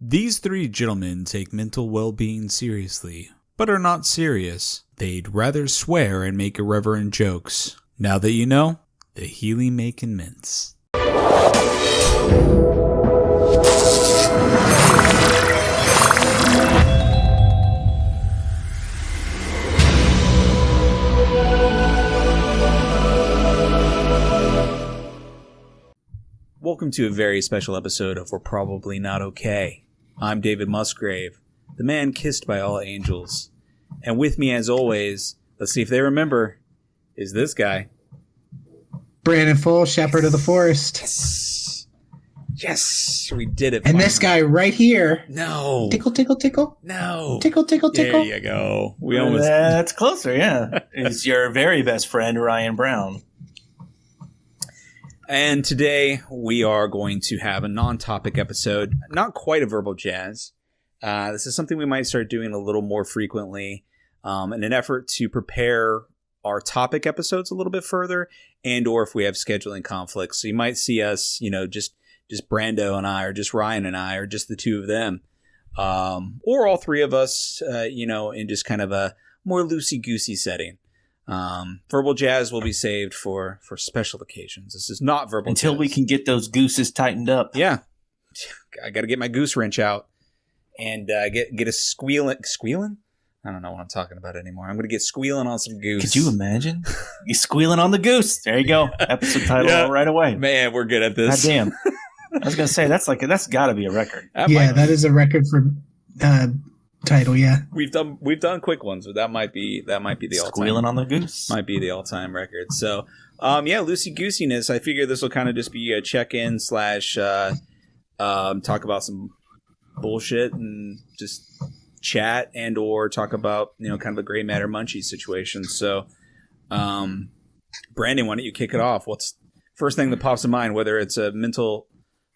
These three gentlemen take mental well-being seriously, but are not serious. They'd rather swear and make irreverent jokes. Now that you know, the healing may commence. Welcome to a very special episode of We're Probably Not Okay. I'm David Musgrave, the man kissed by all angels. And with me, as always, let's see if they remember, is this guy. Brandon Full, Shepherd of the Forest. Yes, we did it. And finally. This guy right here. No. Tickle, tickle, tickle. No. Tickle, tickle, tickle. There you go. We almost. That's closer, yeah. It's your very best friend, Ryan Brown. And today we are going to have a non-topic episode, not quite a verbal jazz. This is something we might start doing a little more frequently in an effort to prepare our topic episodes a little bit further, and or if we have scheduling conflicts. So you might see us, just Brando and I, or just Ryan and I, or just the two of them, or all three of us, in just kind of a more loosey-goosey setting. Verbal jazz will be saved for special occasions. This is not verbal until jazz. We can get those gooses tightened up. Yeah, I got to get my goose wrench out and get a squealing. I don't know what I'm talking about anymore. I'm going to get squealing on some goose. Could you imagine? You squealing on the goose. There you go. Episode title right away. Man, we're good at this. God damn. I was going to say that's got to be a record. That is a record for title. Yeah, we've done quick ones, but that might be the all-time. Squealing on the goose might be the all-time record. So, loosey goosiness. I figure this will kind of just be a check-in / talk about some bullshit and just chat and or talk about kind of a gray matter munchie situation. So, Brandon, why don't you kick it off? What's first thing that pops to mind? Whether it's a mental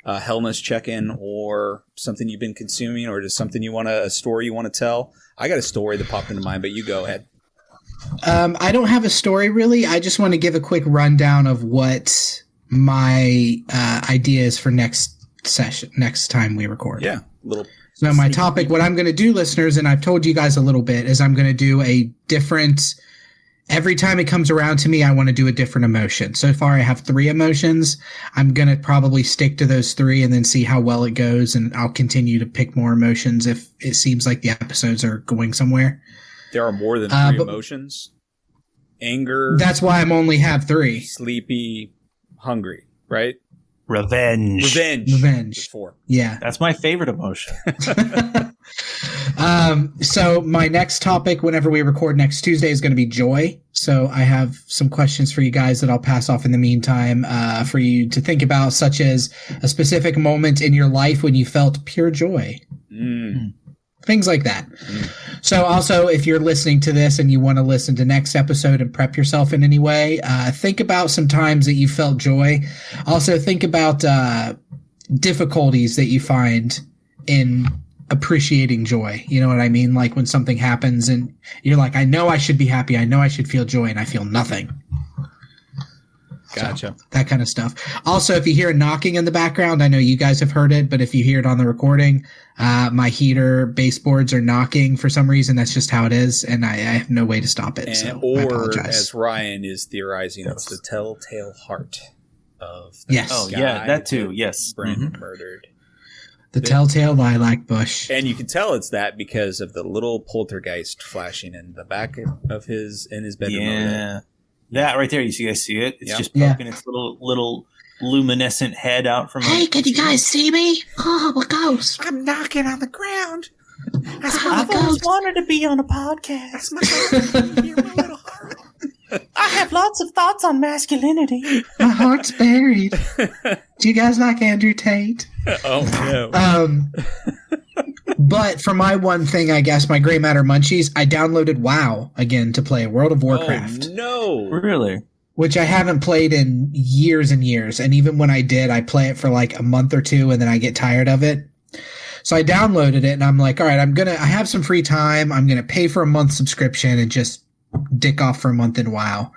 hellness check-in or something you've been consuming, or just something a story you want to tell. I got a story that popped into mind, but you go ahead. I don't have a story really. I just want to give a quick rundown of what my idea is for next time we record. Yeah. So my topic, what I'm going to do, listeners, and I've told you guys a little bit, is I'm going to do a different. Every time it comes around to me, I want to do a different emotion. So far, I have 3 emotions. I'm going to probably stick to those 3 and then see how well it goes. And I'll continue to pick more emotions if it seems like the episodes are going somewhere. There are more than 3 emotions. Anger. That's why I'm only have 3. Sleepy, hungry, right? Revenge. 4. Yeah. That's my favorite emotion. So my next topic, whenever we record next Tuesday, is going to be joy. So I have some questions for you guys that I'll pass off in the meantime, for you to think about, such as a specific moment in your life when you felt pure joy. Things like that. So also, if you're listening to this and you want to listen to next episode and prep yourself in any way, think about some times that you felt joy. Also think about difficulties that you find in appreciating joy. You know what I mean? Like when something happens and you're like, I know I should be happy. I know I should feel joy, and I feel nothing. Gotcha. So, that kind of stuff. Also, if you hear knocking in the background, I know you guys have heard it, but if you hear it on the recording, my heater baseboards are knocking for some reason. That's just how it is, and I have no way to stop it. I apologize. As Ryan is theorizing, it's the telltale heart of guy that too. Yes, Brandon murdered. The telltale lilac bush. And you can tell it's that because of the little poltergeist flashing in the back of his bedroom. Yeah. That right there, you guys see it? It's just poking its little luminescent head out from Hey, can you guys see me? Oh, I'm a ghost. I'm knocking on the ground. I've always wanted to be on a podcast. I have lots of thoughts on masculinity. My heart's buried. Do you guys like Andrew Tate? Oh, no. But for my one thing, I guess, my gray matter munchies, I downloaded WoW again to play World of Warcraft. Oh, no. Really? Which I haven't played in years and years. And even when I did, I play it for like a month or 2 and then I get tired of it. So I downloaded it and I'm like, all right, I have some free time. I'm going to pay for a month subscription and just dick off for a month in WoW.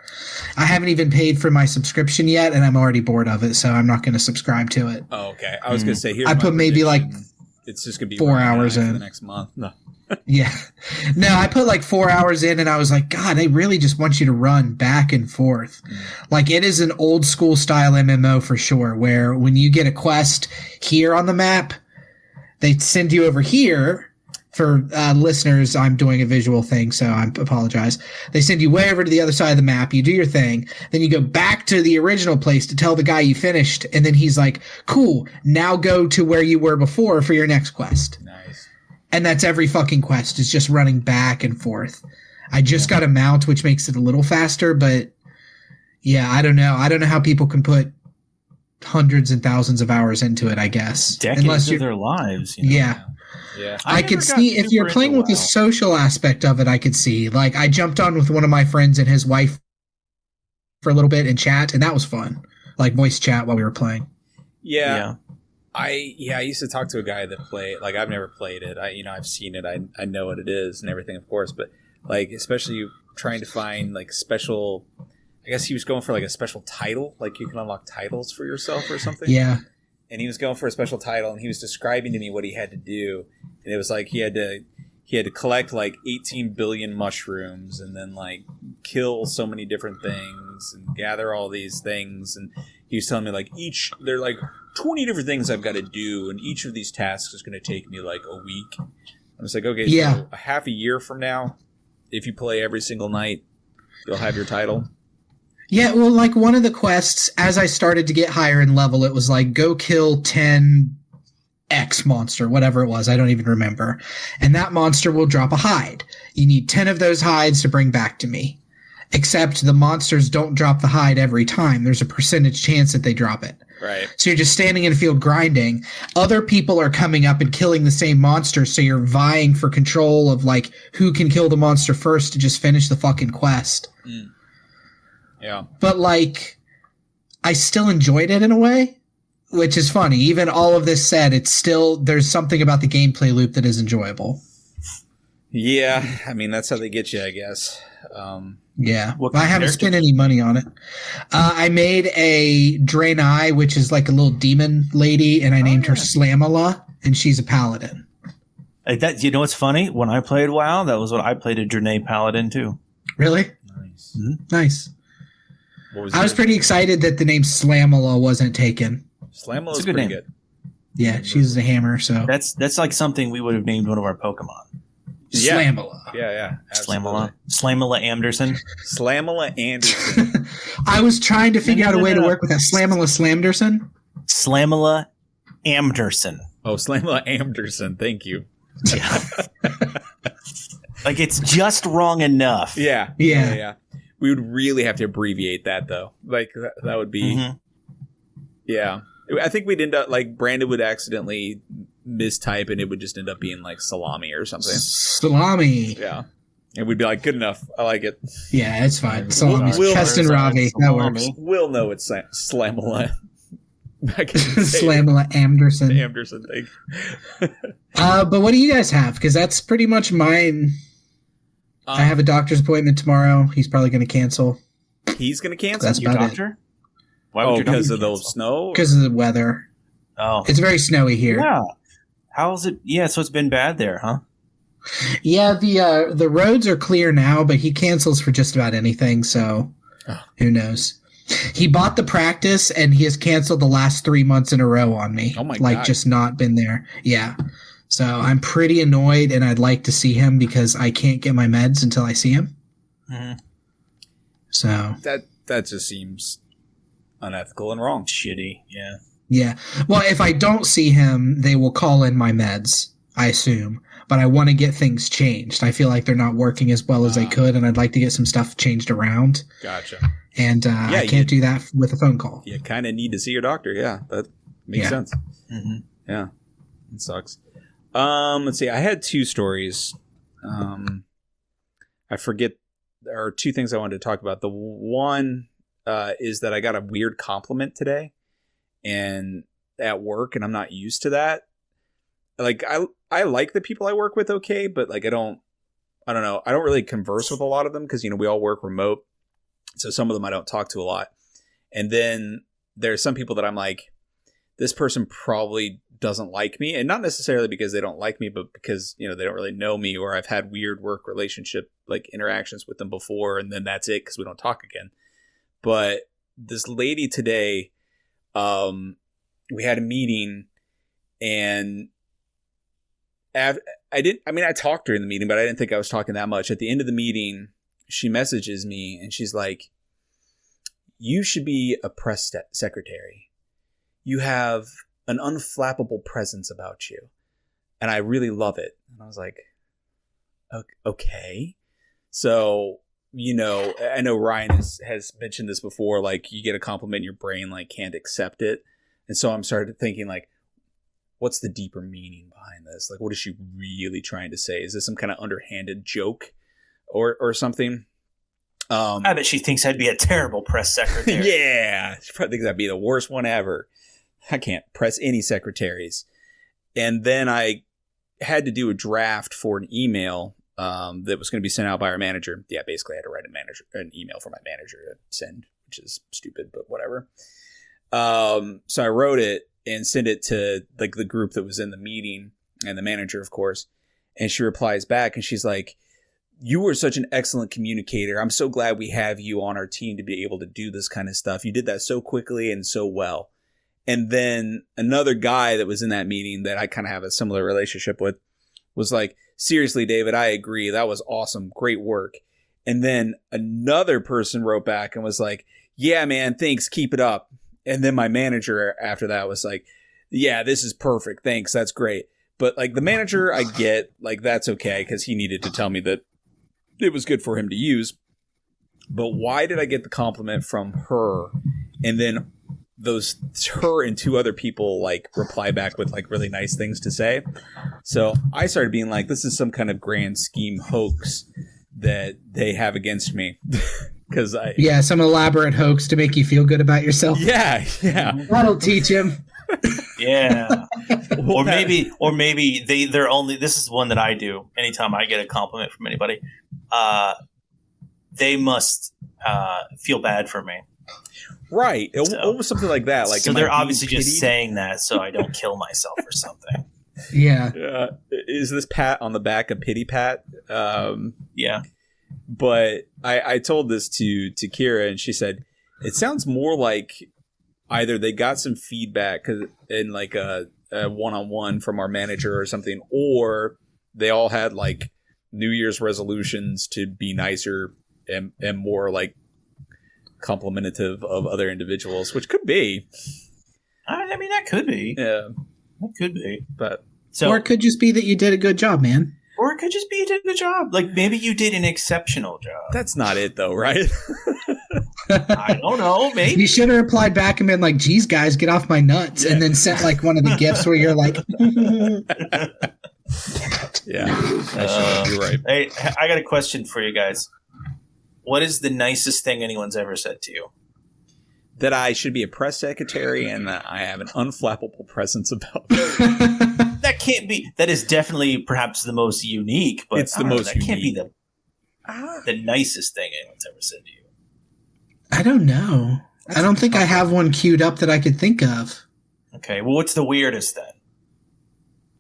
I haven't even paid for my subscription yet, and I'm already bored of it, so I'm not going to subscribe to it. Oh, okay. I was going to say, here's I put maybe like it's just gonna be 4 hours in the next month. No. Yeah. No, I put like 4 hours in and I was like, God, they really just want you to run back and forth. Like it is an old school style MMO for sure, where when you get a quest here on the map, they send you over here. For listeners, I'm doing a visual thing, so I apologize. They send you way over to the other side of the map. You do your thing. Then you go back to the original place to tell the guy you finished. And then he's like, cool, now go to where you were before for your next quest. Nice. And that's every fucking quest. It's just running back and forth. I just got a mount, which makes it a little faster. But, yeah, I don't know. I don't know how people can put hundreds and thousands of hours into it, I guess. Decades of their lives. You know? Yeah. Yeah, I could see if you're playing with the social aspect of it. I could see, like, I jumped on with one of my friends and his wife for a little bit in chat, and that was fun, like voice chat while we were playing. Yeah. I used to talk to a guy that played. Like, I've never played it. I've seen it. I know what it is and everything, of course. But like, especially trying to find like special. I guess he was going for like a special title. Like you can unlock titles for yourself or something. Yeah. And he was going for a special title, and he was describing to me what he had to do. And it was like he had to collect like 18 billion mushrooms, and then like kill so many different things, and gather all these things. And he was telling me like there are like 20 different things I've got to do, and each of these tasks is going to take me like a week. I was like, okay, so a half a year from now, if you play every single night, you'll have your title. Yeah, well, like one of the quests, as I started to get higher in level, it was like, go kill 10 X monster, whatever it was. I don't even remember. And that monster will drop a hide. You need 10 of those hides to bring back to me. Except the monsters don't drop the hide every time. There's a percentage chance that they drop it. Right. So you're just standing in a field grinding. Other people are coming up and killing the same monster, so you're vying for control of like who can kill the monster first to just finish the fucking quest. Mm. Yeah. But, like, I still enjoyed it in a way, which is funny. Even all of this said, it's still, there's something about the gameplay loop that is enjoyable. Yeah. I mean, that's how they get you, I guess. Yeah. I haven't spent any money on it. I made a Draenei, which is like a little demon lady, and I named her Slamala, and she's a paladin. That, you know what's funny? When I played WoW, that was what I played a Draenei paladin, too. Really? Nice. Mm-hmm. Nice. I was pretty excited that the name Slamala wasn't taken. Slamala's pretty good. Yeah, she's a hammer, so. That's like something we would have named one of our Pokemon. Yeah. Slamala. Yeah. Absolutely. Slamala Anderson. Slamala Anderson. I was trying to figure out a way to work with that. Slamala Slamderson? Slamala Anderson. Oh, Slamala Anderson. Thank you. Yeah. Like, it's just wrong enough. Yeah. We would really have to abbreviate that, though. Like, that would be... Mm-hmm. Yeah. I think we'd end up, like, Brandon would accidentally mistype, and it would just end up being, like, salami or something. Salami. Yeah. And we'd be like, good enough. I like it. Yeah, it's fine. Salami. We'll Keston Ravi. That works. We'll know it's Slamala. Slamala Anderson. Anderson, thank you. But what do you guys have? Because that's pretty much mine. I have a doctor's appointment tomorrow. He's probably going to cancel. He's going to cancel? That's your about doctor? it. Why would your because doctor of the cancel? snow? Because of the weather. Oh. It's very snowy here. Yeah. How's it? Yeah, so it's been bad there, huh? Yeah, the roads are clear now, but he cancels for just about anything, so who knows? He bought the practice, and he has canceled the last 3 months in a row on me. Oh my God. Like, just not been there. Yeah. So I'm pretty annoyed, and I'd like to see him because I can't get my meds until I see him. Mm-hmm. So that just seems unethical and wrong. Shitty, yeah. Yeah. Well, if I don't see him, they will call in my meds, I assume. But I want to get things changed. I feel like they're not working as well as they could, and I'd like to get some stuff changed around. Gotcha. And I can't do that with a phone call. You kind of need to see your doctor. Yeah, that makes sense. Mm-hmm. Yeah, it sucks. Let's see. I had two stories. I forget. There are two things I wanted to talk about. The one is that I got a weird compliment today, and at work, and I'm not used to that. Like I like the people I work with, okay, but like I don't know. I don't really converse with a lot of them because we all work remote, so some of them I don't talk to a lot. And then there's some people that I'm like, this person probably doesn't like me, and not necessarily because they don't like me, but because, they don't really know me, or I've had weird work relationship like interactions with them before, and then that's it because we don't talk again. But this lady today, we had a meeting, and I talked during the meeting, but I didn't think I was talking that much. At the end of the meeting, she messages me and she's like, "You should be a press secretary. You have an unflappable presence about you, and I really love it." And I was like, okay. So, I know Ryan has mentioned this before, like you get a compliment, your brain like can't accept it. And so I'm started thinking like, what's the deeper meaning behind this? Like, what is she really trying to say? Is this some kind of underhanded joke or something? I bet she thinks I'd be a terrible press secretary. Yeah. She probably thinks I'd be the worst one ever. I can't press any secretaries. And then I had to do a draft for an email that was going to be sent out by our manager. Yeah, basically I had to write an email for my manager to send, which is stupid, but whatever. So I wrote it and sent it to like the group that was in the meeting and the manager, of course. And she replies back and she's like, "You were such an excellent communicator. I'm so glad we have you on our team to be able to do this kind of stuff. You did that so quickly and so well." And then another guy that was in that meeting that I kind of have a similar relationship with was like, "Seriously, David, I agree. That was awesome. Great work." And then another person wrote back and was like, "Yeah, man, thanks. Keep it up." And then my manager after that was like, "Yeah, this is perfect. Thanks. That's great." But like the manager, I get like, that's okay, because he needed to tell me that it was good for him to use. But why did I get the compliment from her? And then her and two other people like reply back with like really nice things to say. So I started being like, this is some kind of grand scheme hoax that they have against me. Because some elaborate hoax to make you feel good about yourself. Yeah. That'll teach him. Yeah. or maybe they're only, this is one that I do anytime I get a compliment from anybody. They must feel bad for me. Right. Almost something like that. Like, so they're obviously just saying that so I don't kill myself or something. Yeah. Is this pat on the back a pity pat? Yeah. But I told this to Kira, and she said, it sounds more like either they got some feedback in like a one-on-one from our manager or something, or they all had like New Year's resolutions to be nicer and more like complimentative of other individuals, which could be. I mean, that could be. Yeah. That could be. But or it could just be that you did a good job, man. Or it could just be you did a good job. Like, maybe you did an exceptional job. That's not it, though, right? I don't know. Maybe. You should have replied back and been like, "Geez, guys, get off my nuts." Yeah. And then sent like one of the gifts where you're like... Yeah. You're right. Hey, I got a question for you guys. What is the nicest thing anyone's ever said to you? That I should be a press secretary and that I have an unflappable presence about me. That can't be. That is definitely perhaps the most unique, but it's the most unique. That can't be the nicest thing anyone's ever said to you. I don't know. I don't think I have one queued up that I could think of. Okay, well, what's the weirdest then?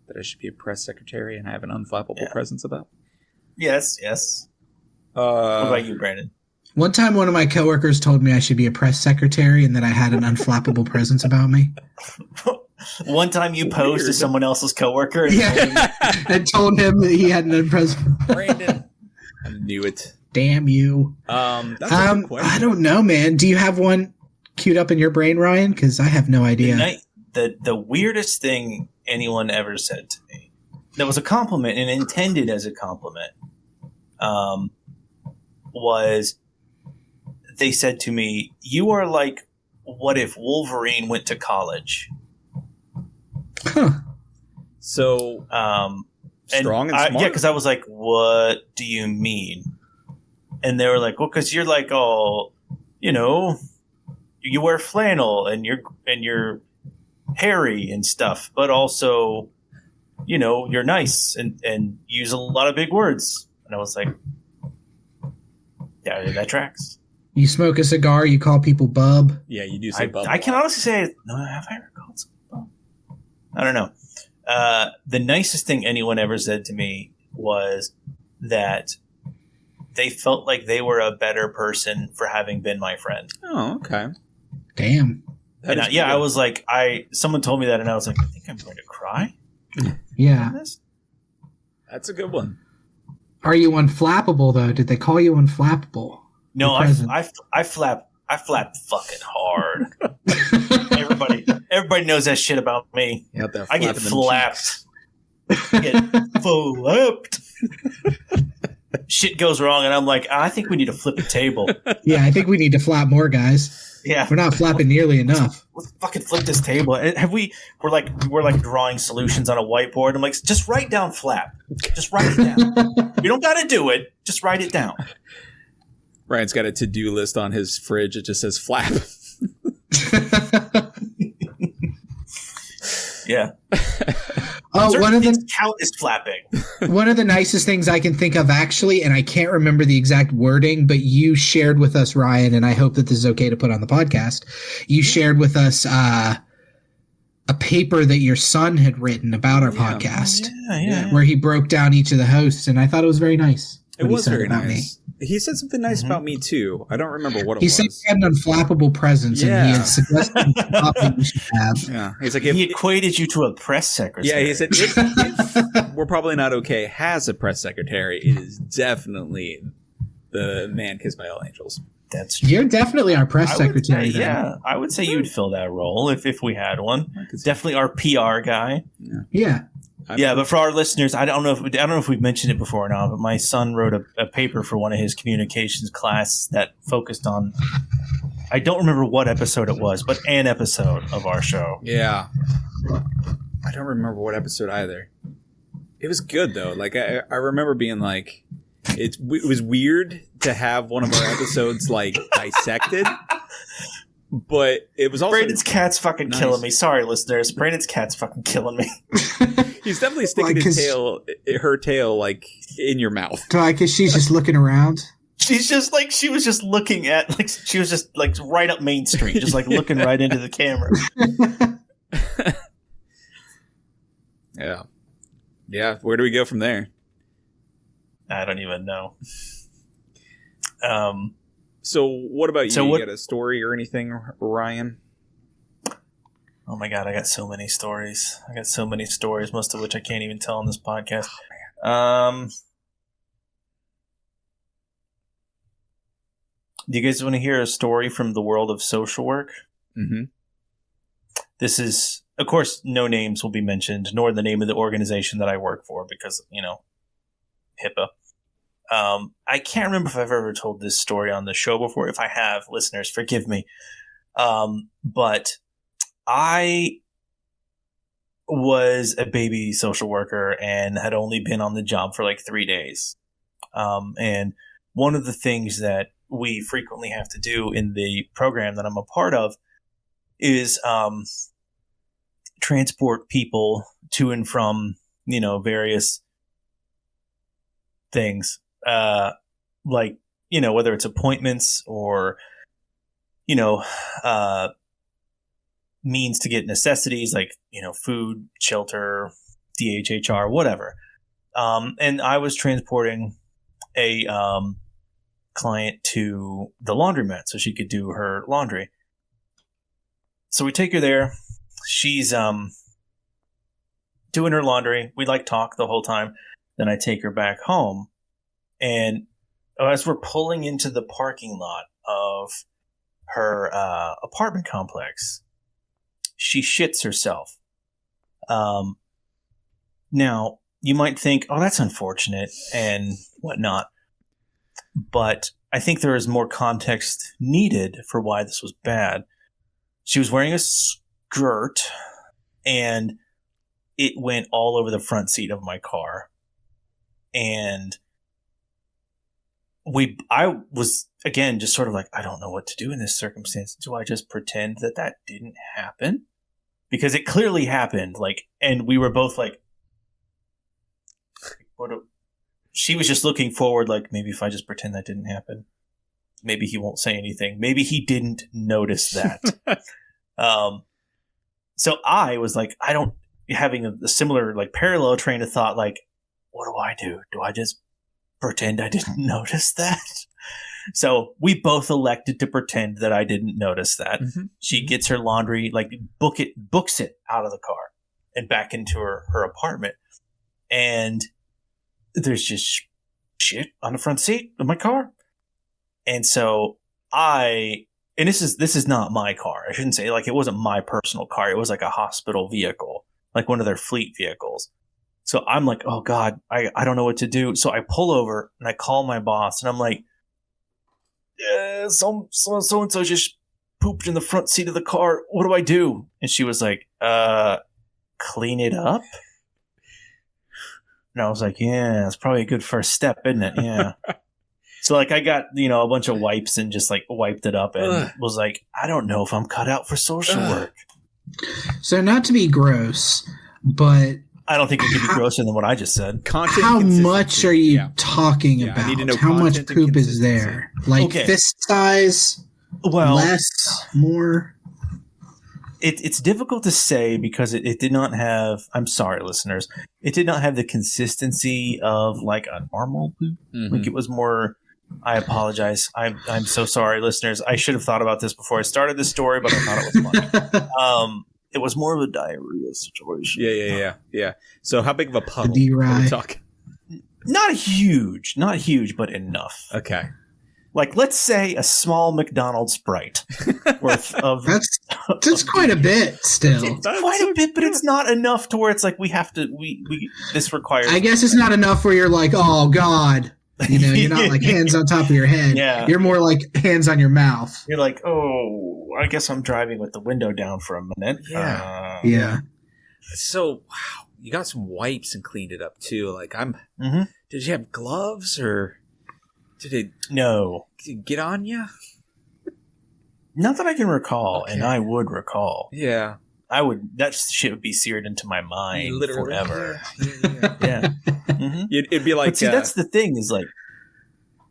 That I should be a press secretary and I have an unflappable presence about? Yes. What about you, Brandon? One time, one of my coworkers told me I should be a press secretary and that I had an unflappable presence about me. One time you posed to someone else's coworker and told him that he had an unpressed. Brandon. I knew it. Damn you. That's a good question. I don't know, man. Do you have one queued up in your brain, Ryan? Because I have no idea. The weirdest thing anyone ever said to me that was a compliment and intended as a compliment was they said to me, "You are like, what if Wolverine went to college?" Huh. So, strong and smart. Yeah, because I was like, "What do you mean?" And they were like, "Well, because you're like, oh, you wear flannel and you're hairy and stuff, but also, you're nice and use a lot of big words." And I was like, "Yeah, that tracks." You smoke a cigar, you call people bub. Yeah, you do say bub. I can honestly say, no, have I ever called someone I don't know. The nicest thing anyone ever said to me was that they felt like they were a better person for having been my friend. Oh, okay. Damn. I was like, someone told me that, and I was like, I think I'm going to cry. Yeah. That's a good one. Are you unflappable though? Did they call you unflappable? No, I flap fucking hard. Everybody knows that shit about me. I get flapped. I get flapped. Shit goes wrong, and I'm like, I think we need to flip a table. Yeah, I think we need to flap more, guys. Yeah, we're not flapping nearly enough. Let's fucking flip this table. We're like drawing solutions on a whiteboard. I'm like, just write down flap. Just write it down. You don't got to do it. Just write it down. Ryan's got a to-do list on his fridge. It just says flap. Yeah. One of the count is flapping. One of the nicest things I can think of, actually, and I can't remember the exact wording, but you shared with us, Ryan, and I hope that this is okay to put on the podcast. You shared with us a paper that your son had written about our podcast, where he broke down each of the hosts, and I thought it was very nice. It was very nice. He said something nice about me too. I don't remember what it was. He said he had an unflappable presence, and he had suggested something you should have. Yeah, he's like, he equated you to a press secretary. Yeah, he said, if We're Probably Not Okay has a press secretary, it is definitely the man kissed by all angels. That's true. You're definitely our press secretary. Yeah, I would say you'd fill that role if we had one. Definitely our PR guy. Yeah. Yeah, but for our listeners, I don't know if we've mentioned it before or not, but my son wrote a paper for one of his communications class that focused on, I don't remember what episode it was, but an episode of our show. Yeah. I don't remember what episode either. It was good though. Like I remember being like, it was weird to have one of our episodes like dissected. But it was also Brandon's cat's fucking killing me. Sorry, listeners. Brandon's cat's fucking killing me. He's definitely sticking her tail, like in your mouth. Because she's just looking around. She's just like she was just looking at she was just like right up Main Street, just like looking right into the camera. Yeah. Where do we go from there? I don't even know. So what about you? So you got a story or anything, Ryan? Oh my God, I got so many stories. Most of which I can't even tell on this podcast. Oh, man. Do you guys want to hear a story from the world of social work? Mm-hmm. This is, of course, no names will be mentioned, nor the name of the organization that I work for because, HIPAA. I can't remember if I've ever told this story on the show before. If I have, listeners, forgive me. But I was a baby social worker and had only been on the job for like 3 days. And one of the things that we frequently have to do in the program that I'm a part of is transport people to and from, various things. Like, whether it's appointments or, means to get necessities like, food, shelter, DHHR, whatever. And I was transporting a client to the laundromat so she could do her laundry. So we take her there. She's doing her laundry. We talk the whole time. Then I take her back home. And as we're pulling into the parking lot of her apartment complex, she shits herself. Now, you might think, oh, that's unfortunate and whatnot. But I think there is more context needed for why this was bad. She was wearing a skirt, and it went all over the front seat of my car. And I was, again, just sort of like, I don't know what to do in this circumstance. Do I just pretend that didn't happen? Because it clearly happened. And we were both like, she was just looking forward, maybe if I just pretend that didn't happen, maybe he won't say anything. Maybe he didn't notice that. So I was like, having a similar like parallel train of thought. Like, what do I do? Do I just pretend I didn't notice that? So we both elected to pretend that I didn't notice that. Mm-hmm. She gets her laundry, like books it out of the car and back into her apartment. And there's just shit on the front seat of my car. And so and this is not my car. I shouldn't say, like, it wasn't my personal car. It was like a hospital vehicle, like one of their fleet vehicles. So I'm like, oh God, I don't know what to do. So I pull over and I call my boss and I'm like, so-and-so just pooped in the front seat of the car. What do I do? And she was like, clean it up? And I was like, yeah, that's probably a good first step, isn't it? Yeah. So like I got, a bunch of wipes and just like wiped it up and was like, I don't know if I'm cut out for social work. So not to be gross, but I don't think it could be grosser than what I just said. How much are you talking about? I need to know how much poop is there? Like fist size? Well, less? More? It's difficult to say because it did not have, I'm sorry, listeners, it did not have the consistency of like a normal poop. Mm-hmm. Like it was more, I apologize. I'm so sorry, listeners. I should have thought about this before I started this story, but I thought it was funny. It was more of a diarrhea situation. Yeah. So how big of a puddle are we talking? Not huge, but enough. Okay. Like, let's say a small McDonald's Sprite worth of... That's quite a bit still. It's quite a bit, but it's not enough to where it's like we have to... This requires... I guess it's not enough where you're like, oh, God. You're not like hands on top of your head. Yeah. You're more like hands on your mouth. You're like, oh, I guess I'm driving with the window down for a minute. Yeah. So, wow, you got some wipes and cleaned it up too. Like, Mm-hmm. Did you have gloves or did it? No. Did it get on you? Not that I can recall, and I would recall. Yeah. I would. That shit would be seared into my mind forever. Yeah. Mm-hmm. It'd be like. But see, that's the thing.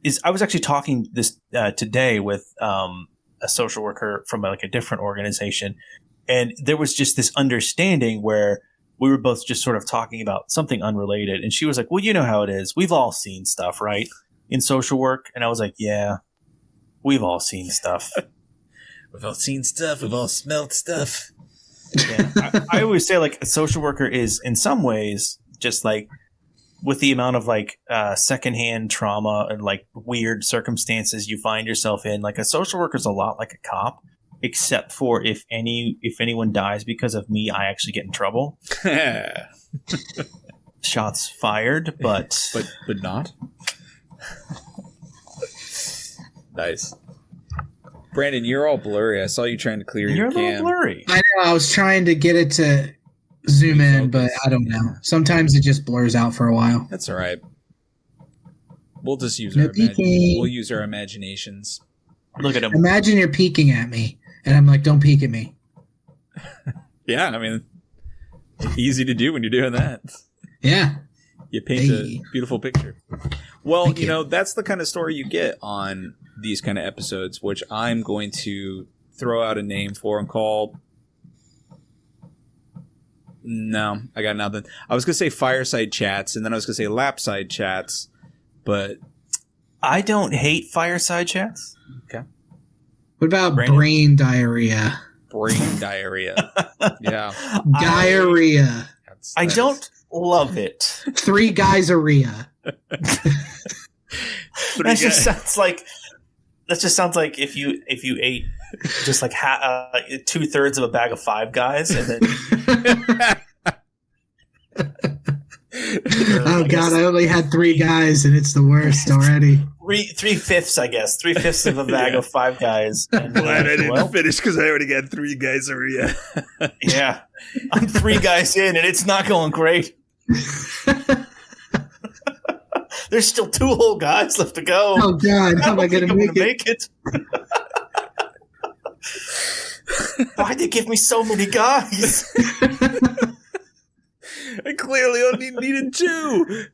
Is I was actually talking this today with a social worker from like a different organization, and there was just this understanding where we were both just sort of talking about something unrelated, and she was like, "Well, you know how it is. We've all seen stuff, right, in social work." And I was like, "Yeah, we've all seen stuff. We've all seen stuff. We've all smelled stuff." Yeah. I always say like a social worker is in some ways just like with the amount of like secondhand trauma and like weird circumstances you find yourself in, like a social worker is a lot like a cop, except for if anyone dies because of me, I actually get in trouble. Shots fired, but not. Nice. Brandon, you're all blurry. I saw you trying to clear your cam. You're a little blurry. I know. I was trying to get it to zoom in, but I don't know. Sometimes it just blurs out for a while. That's all right. We'll just use we'll use our imaginations. Look at him. Imagine you're peeking at me, and I'm like, "Don't peek at me." Yeah, I mean, easy to do when you're doing that. Yeah. You paint a beautiful picture. Well, you know, that's the kind of story you get on these kind of episodes, which I'm going to throw out a name for and call... No, I got nothing. I was going to say Fireside Chats, and then I was going to say Lapside Chats, but... I don't hate Fireside Chats. Okay. What about brain diarrhea? Brain diarrhea. Yeah. Diarrhea. I don't love it. Three guys-aria. That just sounds like if you ate just like 2/3 of a bag of Five Guys and then. Oh God! I only had 3 guys, and it's the worst already. 3/5, I guess. 3/5 of a bag of Five Guys. I'm glad I didn't finish because I already got 3 guys aria. Yeah, I'm 3 guys in, and it's not going great. There's still 2 whole guys left to go. Oh God! How am I going to make it? Why'd they give me so many guys? I clearly only needed 2.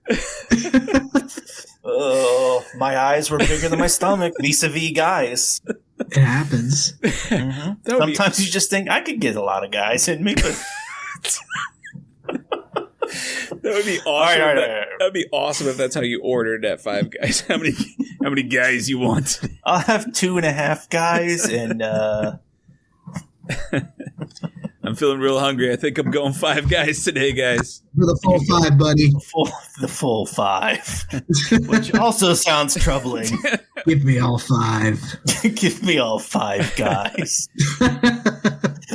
Oh, my eyes were bigger than my stomach. Vis-a-vis guys. It happens. Mm-hmm. Sometimes you just think I could get a lot of guys in me, but That would be awesome. All right. That'd be awesome if that's how you ordered at Five Guys. How many guys you want? I'll have 2.5 guys, and I'm feeling real hungry. I think I'm going 5 guys today, guys. For the full 5, buddy. The full 5, which also sounds troubling. Give me all 5. Give me all 5 guys.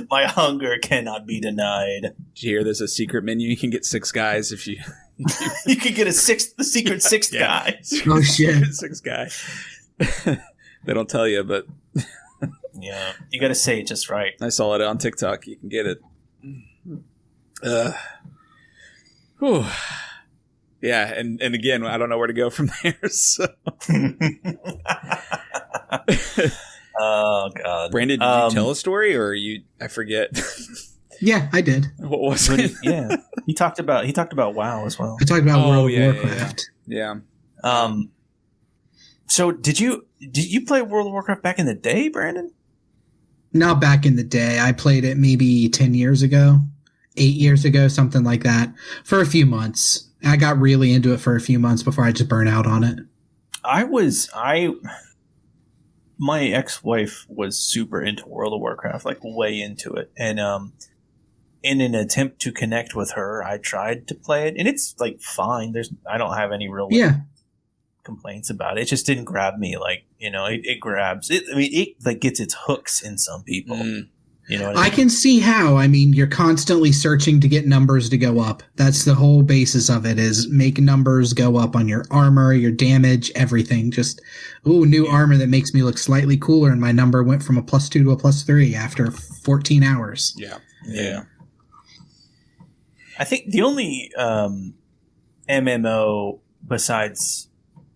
My hunger cannot be denied. Did you hear there's a secret menu? You can get 6 guys if you... You could get the secret sixth guy. Oh, shit. 6 guy. They don't tell you, but... Yeah, you got to say it just right. I saw it on TikTok. You can get it. Whew. Yeah, and again, I don't know where to go from there. So. Oh God, Brandon, did you tell a story, or you? I forget. Yeah, I did. What was it? Yeah, he talked about WoW as well. I talked about World of Warcraft. Yeah. So did you play World of Warcraft back in the day, Brandon? Not back in the day. I played it maybe 10 years ago, 8 years ago, something like that, for a few months. I got really into it for a few months before I just burned out on it. My ex-wife was super into World of Warcraft, like way into it. And in an attempt to connect with her, I tried to play it, and it's like fine. I don't have any real complaints about it. It just didn't grab me, like, it grabs it. I mean, it like gets its hooks in some people. You know what I mean? I can see how. I mean, you're constantly searching to get numbers to go up. That's the whole basis of it, is make numbers go up on your armor, your damage, everything. Just, new armor that makes me look slightly cooler, and my number went from a +2 to a +3 after 14 hours. Yeah. I think the only MMO besides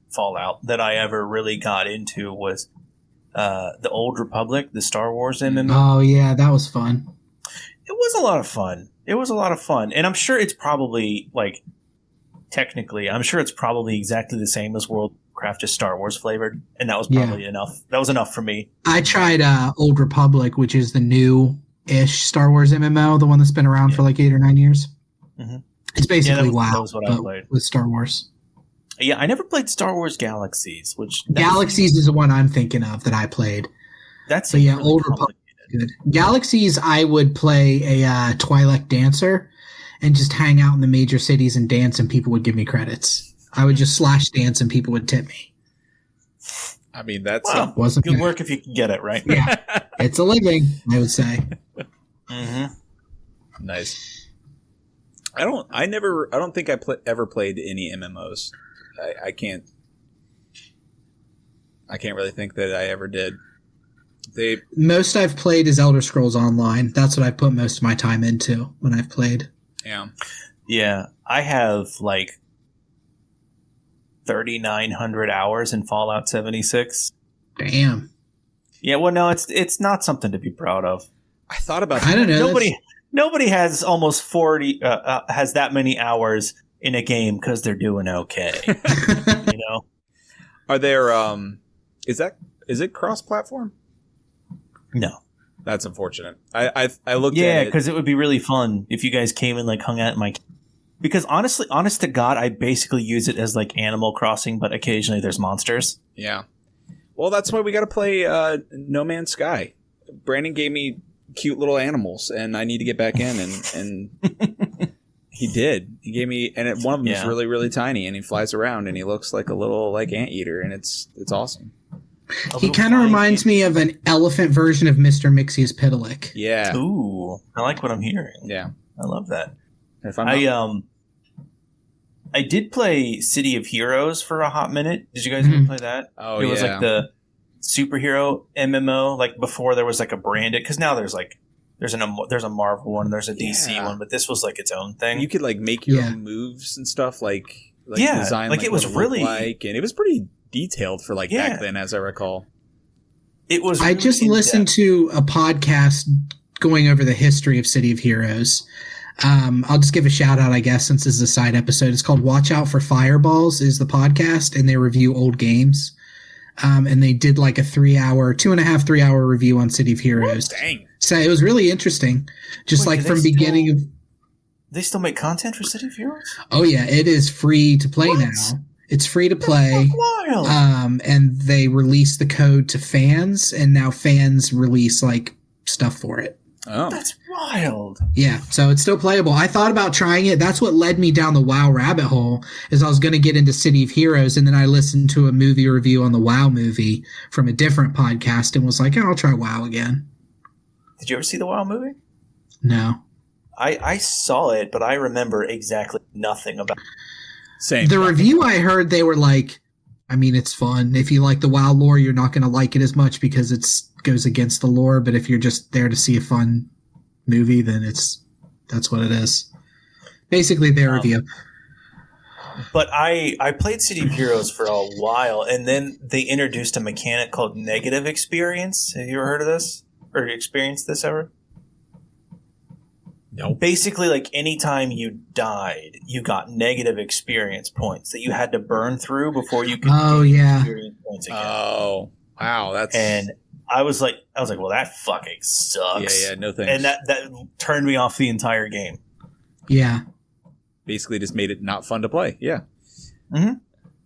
Fallout that I ever really got into was the Old Republic, the Star Wars MMO. Oh, yeah, that was fun. It was a lot of fun. And I'm sure it's probably, like, technically, I'm sure it's probably exactly the same as World of Warcraft, just Star Wars flavored. And that was probably enough. That was enough for me. I tried Old Republic, which is the new-ish Star Wars MMO, the one that's been around for like 8 or 9 years. Mm-hmm. It's basically WoW, that was what I played with Star Wars. Yeah, I never played Star Wars Galaxies, Galaxies is the one I'm thinking of that I played. That's really Old Republic. Good. Galaxies, I would play a Twilight dancer and just hang out in the major cities and dance, and people would give me credits. I would just slash dance, and people would tip me. I mean, that's wasn't good work if you can get it right. Yeah, it's a living, I would say. Mm-hmm. Nice. I don't think I ever played any MMOs. I can't really think that I ever did. Most I've played is Elder Scrolls Online. That's what I put most of my time into when I've played. Yeah. I have like 3,900 hours in Fallout 76. Damn. Yeah. Well, no, it's not something to be proud of. I thought about that. I don't know. Nobody has almost 40 has that many hours in a game because they're doing okay. Are there is it cross-platform? No, that's unfortunate. I looked at it. Yeah, because it would be really fun if you guys came and like hung out in my. Because honest to God, I basically use it as like Animal Crossing, but occasionally there's monsters. Yeah. Well, that's why we got to play No Man's Sky. Brandon gave me cute little animals, and I need to get back in, and he did. He gave me, and one of them is really, really tiny, and he flies around, and he looks like a little like anteater, and it's awesome. He kind of reminds me of an elephant version of Mr. Mixius Pitalik. Yeah. Ooh, I like what I'm hearing. Yeah, I love that. I did play City of Heroes for a hot minute. Did you guys ever play that? Oh, it was like the superhero MMO, like before there was like a branded, because now there's a Marvel one, there's a DC one, but this was like its own thing. You could like make your own moves and stuff, like design, like it was really and it was pretty detailed for like back then, as I recall. It was. I just listened to a podcast going over the history of City of Heroes. I'll just give a shout out, I guess, since this is a side episode. It's called Watch Out for Fireballs is the podcast, and they review old games. And they did like a 3 hour review on City of Heroes. Dang. So it was really interesting. Just like from beginning of. They still make content for City of Heroes? Oh yeah, it is free to play now. It's free to play. Wild. And they release the code to fans, and now fans release like stuff for it. Oh, That's wild. Yeah, so it's still playable. I thought about trying it. That's what led me down the WoW rabbit hole, is I was going to get into City of Heroes, and then I listened to a movie review on the WoW movie from a different podcast and was like, I'll try WoW again. Did you ever see the WoW movie? No. I saw it, but I remember exactly nothing about it. same. The review I heard, they were like, I mean, it's fun. If you like the WoW lore, you're not going to like it as much because it goes against the lore. But if you're just there to see a fun movie, then that's what it is. Basically, their review. But I played City of Heroes for a while, and then they introduced a mechanic called negative experience. Have you ever heard of this? Or experienced this ever? Nope. Basically, like anytime you died, you got negative experience points that you had to burn through before you could gain experience points again. Oh, wow. And I was like, well, that fucking sucks. Yeah, no thanks. And that turned me off the entire game. Yeah. Basically just made it not fun to play. Yeah. Mm-hmm.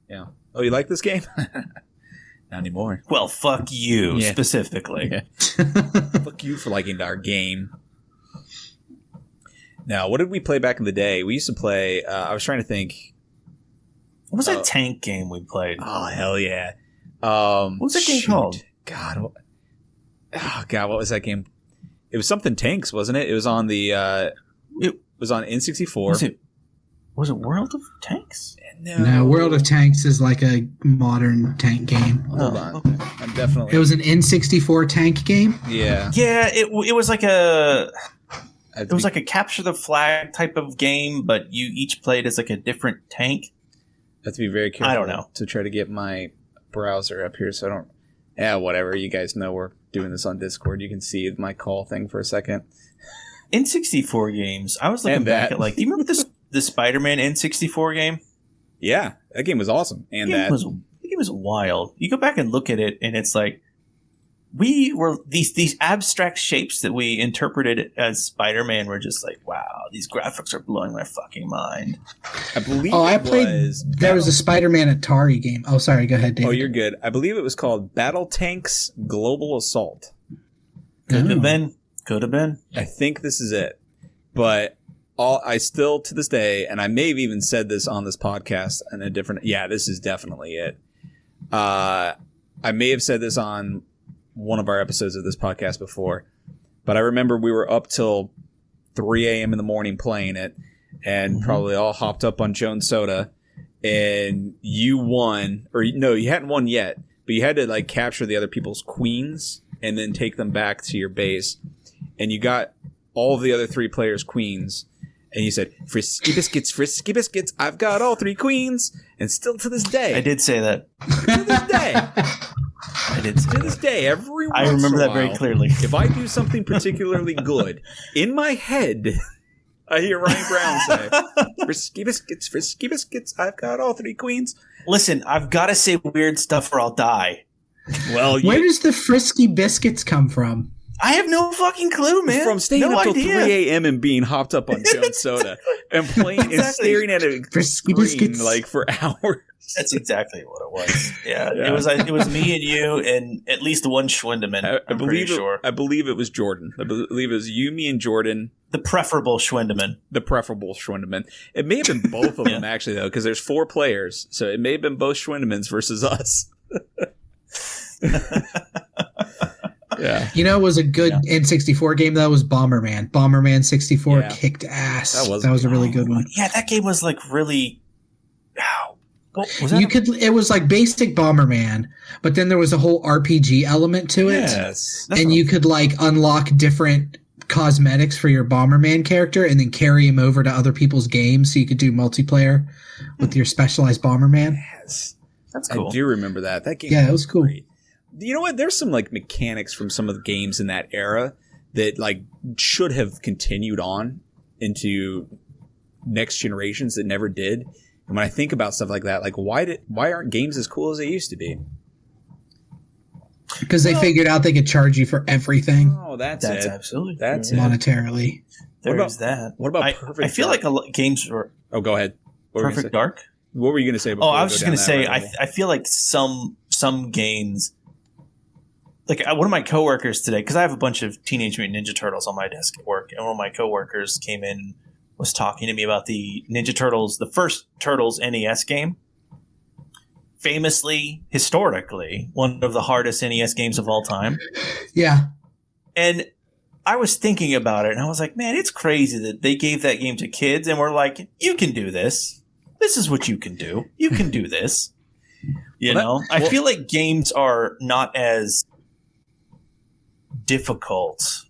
Yeah. Oh, you like this game? Not anymore. Well, fuck you specifically. Yeah. Fuck you for liking our game. Now, what did we play back in the day? We used to play, I was trying to think. What was that tank game we played? Oh, hell yeah. What was that game called? God, what was that game? It was something tanks, wasn't it? It was on the, it was on N64. Was it World of Tanks? No, World of Tanks is like a modern tank game. Hold on. Okay. I'm definitely. It was an N64 tank game? Yeah. Yeah, it was like a... It was like a capture the flag type of game, but you each played as like a different tank. I have to be very careful. I don't know. To try to get my browser up here so I don't... Yeah, whatever. You guys know we're doing this on Discord. You can see my call thing for a second. N64 games. I was looking back at like... Do you remember the Spider-Man N64 game? Yeah, that game was awesome. And The game was wild. You go back and look at it, and it's like... We were these abstract shapes that we interpreted as Spider-Man were just like, wow, these graphics are blowing my fucking mind. I believe there was a Spider-Man Atari game. Oh, sorry, go ahead, David. Oh, you're good. I believe it was called Battle Tanks Global Assault. Could have been. I think this is it. But I still, to this day, and I may have even said this on this podcast in a different... Yeah, this is definitely it. I may have said this on one of our episodes of this podcast before, but I remember we were up till 3 a.m. in the morning playing it, and probably all hopped up on Jones Soda, and you won, or no, you hadn't won yet, but you had to like capture the other people's queens and then take them back to your base, and you got all of the other 3 players' queens, and you said, frisky biscuits, I've got all 3 queens, and still to this day. I did say that. To this day. To this day, every once I remember in a that very while, clearly. If I do something particularly good, in my head, I hear Ryan Brown say, frisky biscuits, I've got all 3 queens. Listen, I've got to say weird stuff or I'll die. Well, where does the frisky biscuits come from? I have no fucking clue, man. From staying up till 3 a.m. and being hopped up on Jones Soda and playing and staring at a frisky screen biscuits like for hours. That's exactly what it was. Yeah. It was me and you and at least one Schwindeman. I'm pretty sure. I believe it was Jordan. I believe it was you, me, and Jordan. The preferable Schwindeman. It may have been both of them actually though, because there's 4 players, so it may have been both Schwindemans versus us. Yeah. You know, it was a good N64 game. That was Bomberman. Bomberman 64 kicked ass. That was a really good one. Yeah, that game was like really. Was that it was like basic Bomberman, but then there was a whole RPG element to it. Yes. And you could like unlock different cosmetics for your Bomberman character and then carry him over to other people's games so you could do multiplayer with your specialized Bomberman. Yes. That's cool. I do remember that. That game it was cool. Great. You know what? There's some like mechanics from some of the games in that era that like should have continued on into next generations that never did. And when I think about stuff like that, like why aren't games as cool as they used to be? Because they figured out they could charge you for everything. Oh, that's absolutely that's monetarily. There's that. What about Perfect? I feel Dark? like games were. Oh, go ahead. Perfect Dark. What were you going to say? I was just going to say I feel like some games. Like one of my coworkers today, because I have a bunch of Teenage Mutant Ninja Turtles on my desk at work, and one of my coworkers came in and was talking to me about the Ninja Turtles, the first Turtles NES game. Famously, historically, one of the hardest NES games of all time. Yeah. And I was thinking about it, and I was like, man, it's crazy that they gave that game to kids, and we're like, you can do this. This is what you can do. You can do this. You know? I feel like games are not as difficult.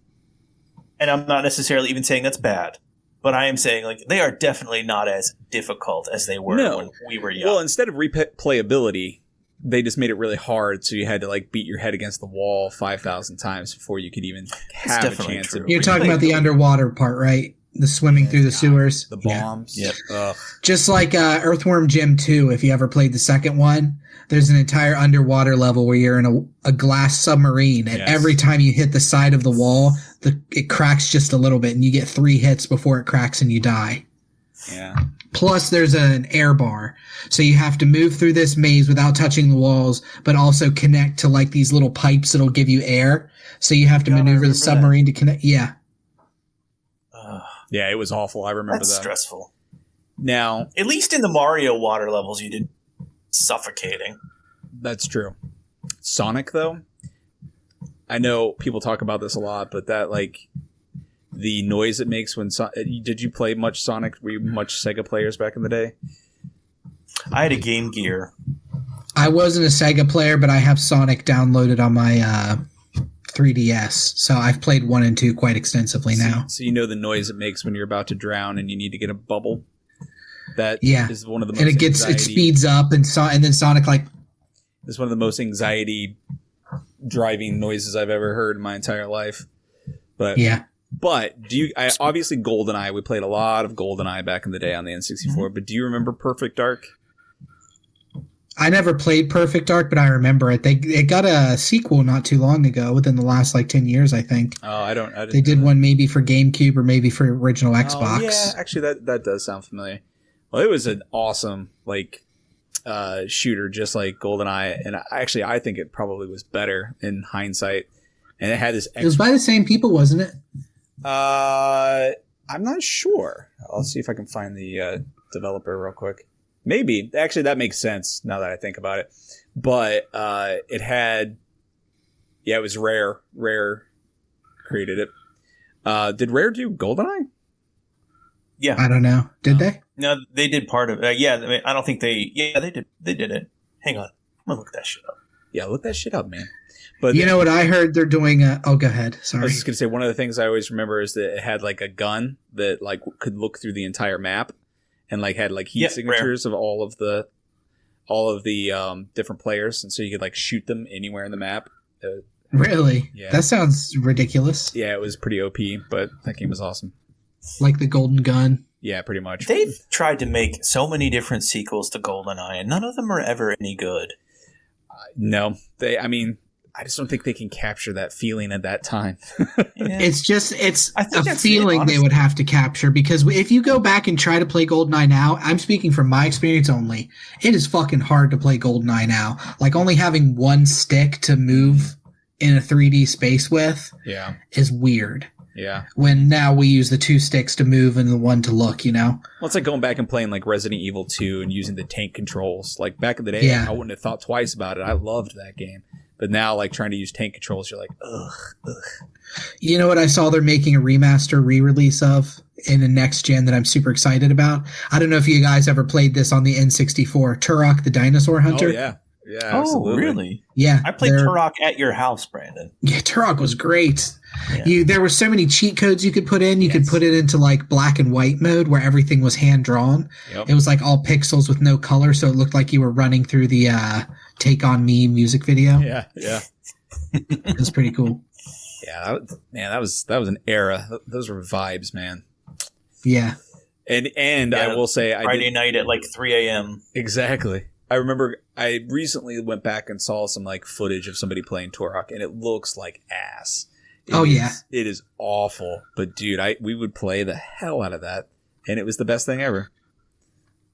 And I'm not necessarily even saying that's bad. But I am saying, like, they are definitely not as difficult as they were when we were young. Well, instead of replayability, they just made it really hard, so you had to, like, beat your head against the wall 5,000 times before you could even have a chance. You're talking about the underwater part, right? The swimming through the sewers. The bombs. Yeah. Yep. Just like Earthworm Jim 2, if you ever played the second one, there's an entire underwater level where you're in a glass submarine, and every time you hit the side of the wall, it cracks just a little bit, and you get 3 hits before it cracks and you die. Yeah. Plus, there's an air bar, so you have to move through this maze without touching the walls, but also connect to like these little pipes that'll give you air. So you have to maneuver the submarine to connect. Yeah. Yeah, it was awful. I remember That's that. stressful. Now, at least in the Mario water levels, you did suffocating. That's true. Sonic, though, I know people talk about this a lot, but that, like, the noise it makes when did you play much Sonic? Were you much Sega players back in the day? I had a Game Gear. I wasn't a Sega player, but I have Sonic downloaded on my 3DS, so I've played 1 and 2 quite extensively now. So you know the noise it makes when you're about to drown and you need to get a bubble. That is one of the most and it speeds up, and then Sonic it's one of the most anxiety driving noises I've ever heard in my entire life. But obviously GoldenEye, we played a lot of GoldenEye back in the day on the N64, but do you remember Perfect Dark? I never played Perfect Dark, but I remember it. They got a sequel not too long ago, within the last 10 years, I think. Oh, I didn't. They did one maybe for GameCube or maybe for original Xbox. Yeah, actually that does sound familiar. Well, it was an awesome shooter, just like GoldenEye, and I think it probably was better in hindsight. And it had this. It was by the same people, wasn't it? I'm not sure. I'll see if I can find the developer real quick. Maybe. Actually, that makes sense now that I think about it. But it had... Yeah, it was Rare. Rare created it. Did Rare do GoldenEye? Yeah. I don't know. Did they? No, they did part of it. Yeah, I don't think they... Yeah, they did. They did it. Hang on. I'm going to look that shit up. Yeah, look that shit up, man. But you know what I heard? They're doing go ahead. Sorry. I was just going to say, one of the things I always remember is that it had like a gun that like could look through the entire map and like had like heat signatures of all of the different players. And so you could like shoot them anywhere in the map. Really? Yeah. That sounds ridiculous. Yeah, it was pretty OP, but that game was awesome. Like the Golden Gun. Yeah, pretty much. They've tried to make so many different sequels to GoldenEye, and none of them are ever any good. No, I just don't think they can capture that feeling at that time. It's a feeling they would have to capture, because if you go back and try to play GoldenEye now, I'm speaking from my experience only, it is fucking hard to play GoldenEye now. Like only having one stick to move in a 3D space with is weird. Yeah. When now we use the 2 sticks to move and the 1 to look, you know? Well, it's like going back and playing like Resident Evil 2 and using the tank controls. Like back in the day, I wouldn't have thought twice about it. I loved that game. But now, like, trying to use tank controls, you're like, ugh. You know what I saw they're making a remaster re-release of in the next gen that I'm super excited about? I don't know if you guys ever played this on the N64. Turok the Dinosaur Hunter. Oh, yeah. Yeah, absolutely. Oh, really? Yeah. I played Turok at your house, Brandon. Yeah, Turok was great. Yeah. There were so many cheat codes you could put in. You could put it into, like, black and white mode where everything was hand-drawn. Yep. It was, like, all pixels with no color, so it looked like you were running through the Take On Me music video. Yeah. It was pretty cool. Yeah, that was an era. Those were vibes, man. Yeah. And I will say, Friday night at like 3 a.m. Exactly. I remember I recently went back and saw some like footage of somebody playing Turok, and it looks like ass. It is awful. But dude, we would play the hell out of that, and it was the best thing ever.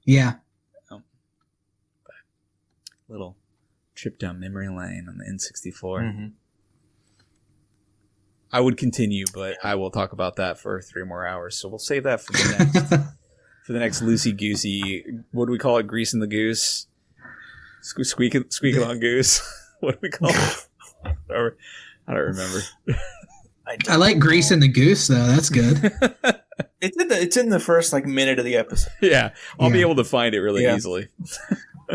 Yeah. Little trip down memory lane on the N64. Mm-hmm. I would continue, but I will talk about that for 3 more hours. So we'll save that for the next loosey goosey. What do we call it? Greasing the goose, squeaking on goose. What do we call it? I don't remember. I like greasing the goose though. That's good. It's in the first like minute of the episode. Yeah, I'll be able to find it really easily.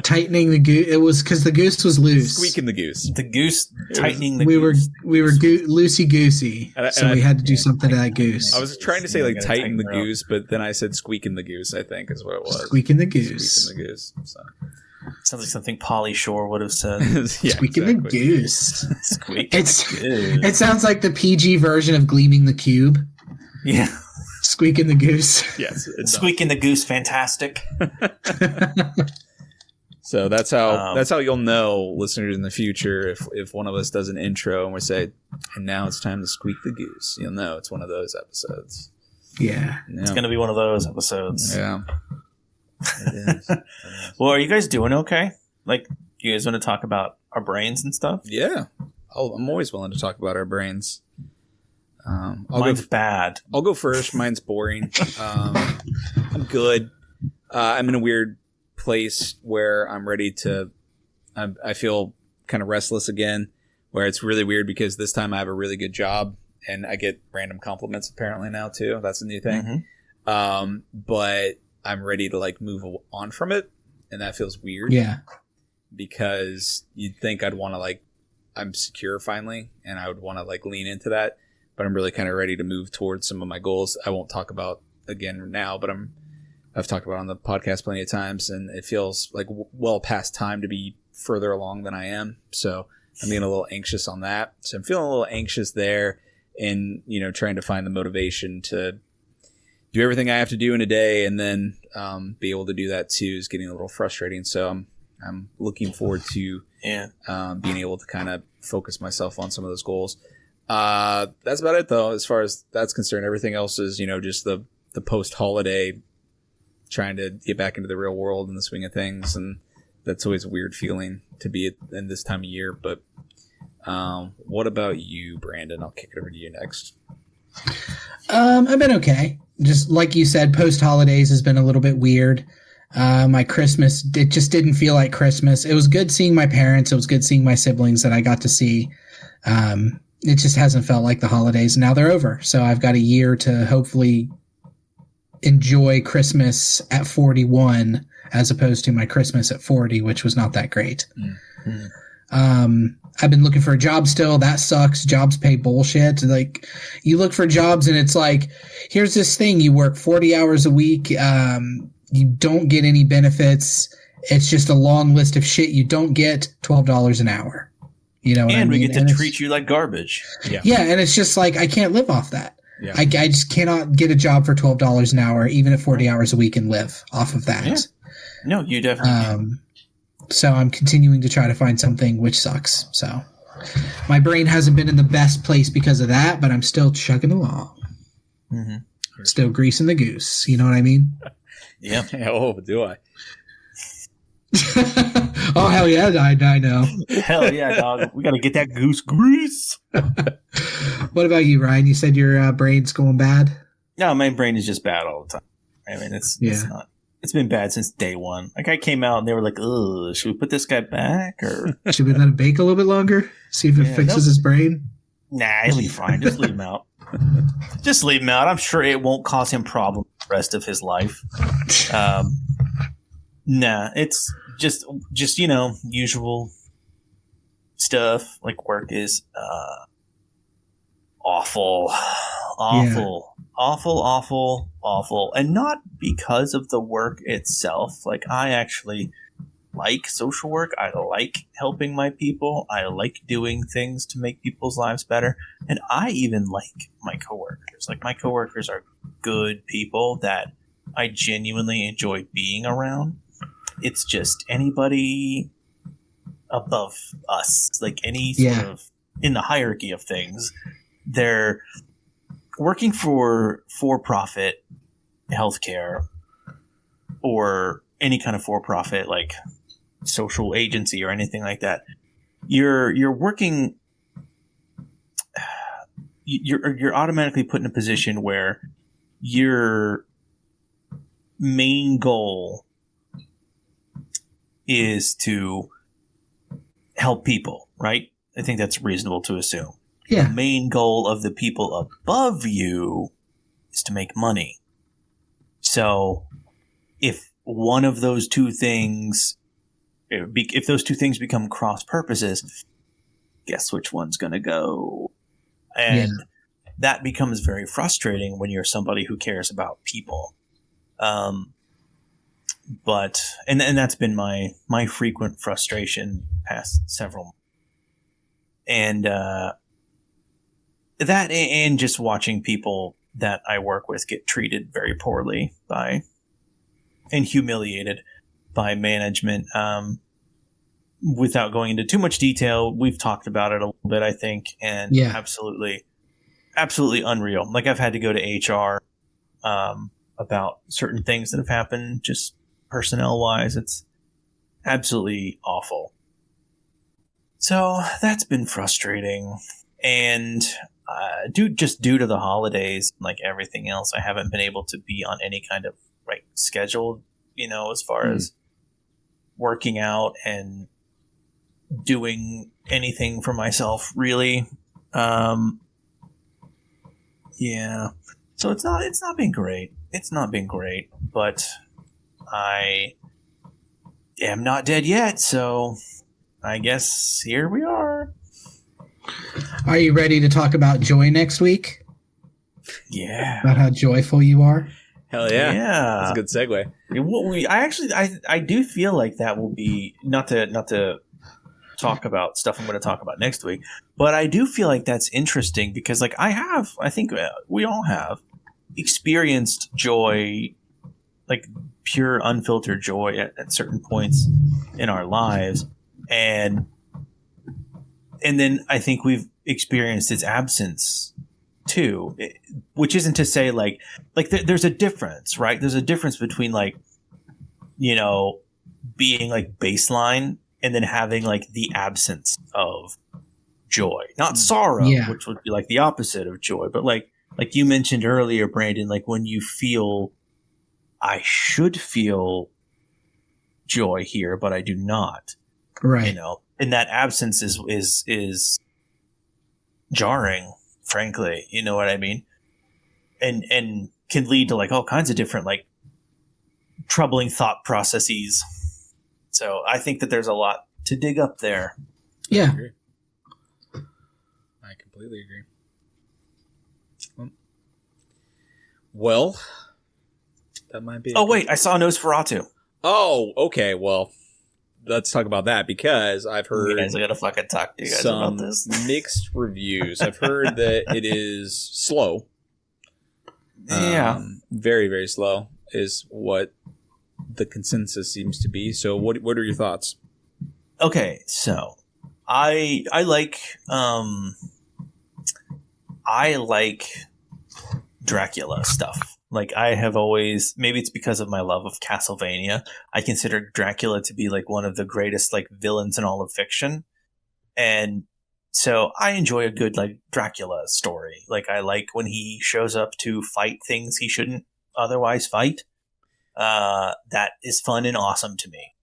Tightening the goose. It was because the goose was loose. Squeaking the goose. The goose tightening the goose. We were loosey goosey, so we had to do something to that goose. I was trying to say like tighten the goose, but then I said squeaking the goose. I think is what it was. Squeaking the goose. Squeaking the goose. So. Sounds like something Pauly Shore would have said. Squeaking the goose. Squeaking the goose. It sounds like the PG version of Gleaming the Cube. Yeah. Squeaking the goose. Yes. Squeaking the goose. Fantastic. So that's how you'll know, listeners, in the future, if one of us does an intro and we say, and now it's time to squeak the goose, you'll know it's one of those episodes. Yeah. It's going to be one of those episodes. Yeah. It is. Well, are you guys doing okay? Like, you guys want to talk about our brains and stuff? Yeah. I'm always willing to talk about our brains. Mine's bad. I'll go first. Mine's boring. I'm good. I'm in a weird place where I'm ready to I feel kind of restless again, where it's really weird because this time I have a really good job and I get random compliments apparently now too. That's a new thing. Mm-hmm. But I'm ready to like move on from it, and that feels weird. Yeah, because you'd think I'd want to like, I'm secure finally and I would want to like lean into that, but I'm really kind of ready to move towards some of my goals. I won't talk about again now, but I've talked about it on the podcast plenty of times, and it feels like well past time to be further along than I am. So I'm getting a little anxious on that. So I'm feeling a little anxious there, and trying to find the motivation to do everything I have to do in a day, and then be able to do that too is getting a little frustrating. So I'm looking forward to being able to kind of focus myself on some of those goals. That's about it though, as far as that's concerned. Everything else is just the post-holiday, trying to get back into the real world and the swing of things, and that's always a weird feeling to be in this time of year. But what about you, Brandon? I'll kick it over to you next. I've been okay. Just like you said, post-holidays has been a little bit weird. My Christmas, it just didn't feel like Christmas. It was good seeing my parents. It was good seeing my siblings that I got to see. It just hasn't felt like the holidays. Now they're over. So I've got a year to hopefully enjoy Christmas at 41 as opposed to my Christmas at 40, which was not that great. Mm-hmm. I've been looking for a job still. That sucks. Jobs pay bullshit. Like, you look for jobs and it's like, here's this thing. You work 40 hours a week. You don't get any benefits. It's just a long list of shit. You don't get $12 an hour. You know what I mean? And we get to treat you like garbage. Yeah. And it's just like, I can't live off that. Yeah. I just cannot get a job for $12 an hour, even at 40 hours a week, and live off of that. Yeah. No, you definitely So I'm continuing to try to find something, which sucks. So my brain hasn't been in the best place because of that, but I'm still chugging along. Mm-hmm. Still greasing the goose. You know what I mean? Yeah. Oh, do I? Oh, hell yeah, I know. Hell yeah, dog. We got to get that goose grease. What about you, Ryan? You said your brain's going bad? No, my brain is just bad all the time. I mean, it's not. It's been bad since day one. Like, I came out and they were like, "Ugh, should we put this guy back, or should we let him bake a little bit longer? See if it fixes his brain." Nah, he'll be fine. Just leave him out. Just leave him out. I'm sure it won't cause him problems the rest of his life. Nah, it's just usual stuff. Like, work is awful, and not because of the work itself. Like, I actually like social work. I like helping my people. I like doing things to make people's lives better, and I even like my coworkers. Like, my coworkers are good people that I genuinely enjoy being around. it's just anybody above us, like any sort of in the hierarchy of things. They're working for-profit healthcare or any kind of for-profit like social agency or anything like that. You're working. You're automatically put in a position where your main goal is to help people, right? I think that's reasonable to assume. Yeah. The main goal of the people above you is to make money. So if one of those two things, if those two things become cross purposes, guess which one's going to go? And that becomes very frustrating when you're somebody who cares about people. But that's been my frequent frustration past several months. And that and just watching people that I work with get treated very poorly and humiliated by management. Without going into too much detail, we've talked about it a little bit, I think, and absolutely unreal. Like I've had to go to HR about certain things that have happened, just personnel wise. It's absolutely awful. So that's been frustrating, and due to the holidays, like everything else, I haven't been able to be on any kind of schedule, as far as working out and doing anything for myself, really. So it's not been great. It's not been great, but I am not dead yet, so I guess here we are. Are you ready to talk about joy next week? Yeah. About how joyful you are? Hell yeah. Yeah. That's a good segue. I do feel like that will be not to talk about stuff I'm going to talk about next week, but I do feel like that's interesting because I think we all have experienced joy, like pure unfiltered joy at certain points in our lives. And then I think we've experienced its absence too, which isn't to say like there's a difference, right? There's a difference between being like baseline and then having like the absence of joy, not sorrow, which would be like the opposite of joy. But like you mentioned earlier, Brandon, like when you feel I should feel joy here, but I do not. Right. And that absence is jarring, frankly. You know what I mean? And can lead to like all kinds of different like troubling thought processes. So I think that there's a lot to dig up there. Yeah. I completely agree. Well, that might be. Oh, wait. I saw Nosferatu. Oh, okay. Well, let's talk about that because I've heard. I gotta fucking talk to you guys about this. Mixed reviews. I've heard that it is slow. Yeah. Very, very slow is what the consensus seems to be. So what are your thoughts? Okay, so I like Dracula stuff. Like I have always, maybe it's because of my love of Castlevania, I consider Dracula to be like one of the greatest like villains in all of fiction. And so I enjoy a good like Dracula story. Like I like when he shows up to fight things he shouldn't otherwise fight. That is fun and awesome to me.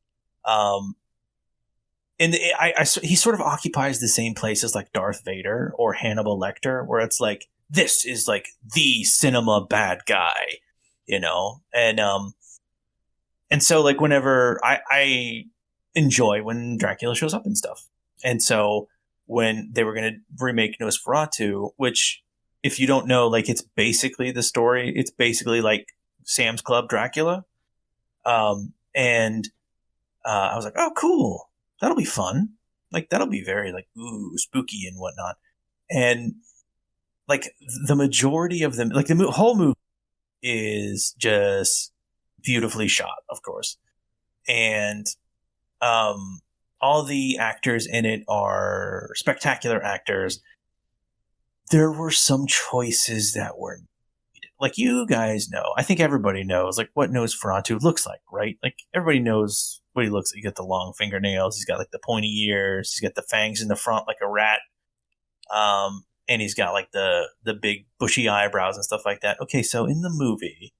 And he sort of occupies the same place as like Darth Vader or Hannibal Lecter, where it's like, this is like the cinema bad guy, and so like whenever I enjoy when Dracula shows up and stuff. And so when they were going to remake Nosferatu, which if you don't know, like it's basically the story, it's basically like Sam's Club Dracula. And I was like, oh, cool. That'll be fun. Like, that'll be very like, ooh, spooky and whatnot. And like the majority of them, like the whole movie is just beautifully shot, of course. and all the actors in it are spectacular actors. There were some choices that were like, you guys know, I think everybody knows, like, what Nosferatu looks like, right? Like, everybody knows what he looks like. You got the long fingernails, he's got like the pointy ears, he's got the fangs in the front like a rat, and he's got like the big bushy eyebrows and stuff like that. Okay, so in the movie,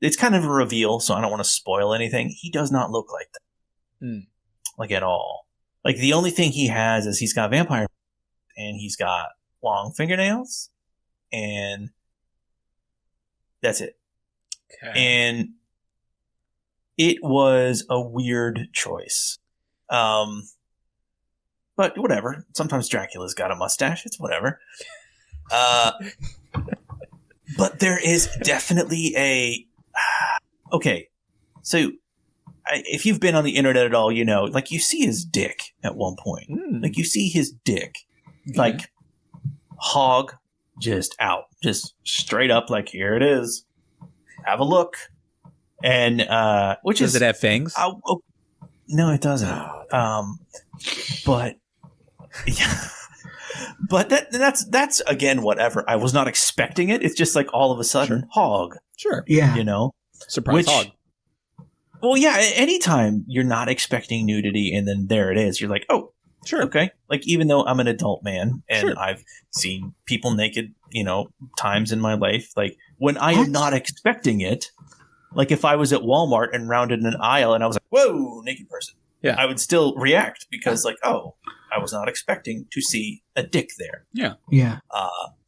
it's kind of a reveal, so I don't want to spoil anything. He does not look like that, like, at all. Like, the only thing he has is he's got vampire, and he's got long fingernails, and that's it. Okay. And it was a weird choice. But whatever. Sometimes Dracula's got a mustache. It's whatever. But there is definitely a... Okay. So, if you've been on the internet at all, you know, like, you see his dick at one point. Like, you see his dick. Like, hog just out. Just straight up, like, here it is. Have a look. And, which Does it have fangs? No, it doesn't. But... Yeah, but that's again whatever. I was not expecting it. It's just like all of a sudden, hog. Sure. Yeah. You know, surprise hog. Well, yeah. Anytime you're not expecting nudity and then there it is, you're like, oh, sure, okay. Like, even though I'm an adult man and sure. I've seen people naked, you know, times in my life, like when I am not expecting it, like if I was at Walmart and rounded an aisle and I was like, whoa, naked person. Yeah. I would still react because, like, oh, I was not expecting to see a dick there. Yeah. Yeah.